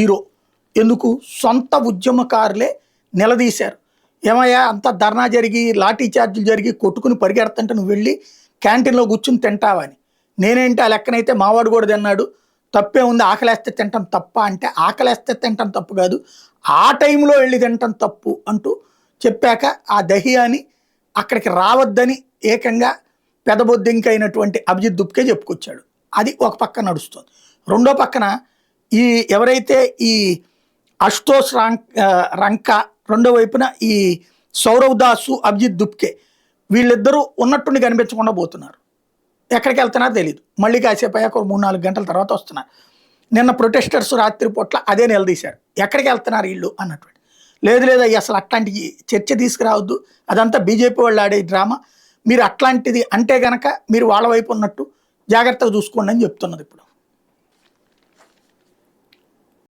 Hero ఎందుకు సొంత ఉద్యమకారులే నిలదీశారు. ఏమయ్యా అంత ధర్నా జరిగి లాఠీ చార్జీలు జరిగి కొట్టుకుని పరిగెడుతుంటే నువ్వు వెళ్ళి క్యాంటీన్లో కూర్చుని తింటావని. నేనేంటి ఆ లెక్కనైతే మావాడు కూడా తిన్నాడు, తప్పే ఉంది, ఆకలేస్తే తింటాం తప్ప అంటే ఆకలేస్తే తింటాం తప్పు కాదు, ఆ టైంలో వెళ్ళి తింటాం తప్పు అంటూ చెప్పాక ఆ దహియాని అక్కడికి రావద్దని ఏకంగా పెదబొద్దింకైనటువంటి అభిజిత్ దుప్కే చెప్పుకొచ్చాడు. అది ఒక పక్క నడుస్తుంది. రెండో పక్కన ఈ ఎవరైతే ఈ అశుతోష్ రంక, రెండో వైపున ఈ సౌరవ్ దాసు, అభిజిత్ దుప్కే వీళ్ళిద్దరూ ఉన్నట్టుండి కనిపించకుండా పోతున్నారు. ఎక్కడికి వెళ్తున్నారో తెలియదు. మళ్ళీ కాసేపు అయ్యాక 3-4 గంటల తర్వాత వస్తున్నారు. నిన్న ప్రొటెస్టర్స్ రాత్రిపూట్ల అదే నిలదీశారు, ఎక్కడికి వెళ్తున్నారు వీళ్ళు అన్నటువంటి. లేదు లేదు అయ్యి అసలు అట్లాంటి చర్చ తీసుకురావద్దు, అదంతా బీజేపీ వాళ్ళు ఆడే డ్రామా, మీరు అట్లాంటిది అంటే గనక మీరు వాళ్ళ వైపు ఉన్నట్టు జాగ్రత్తగా చూసుకోండి అని చెప్తున్నది ఇప్పుడు.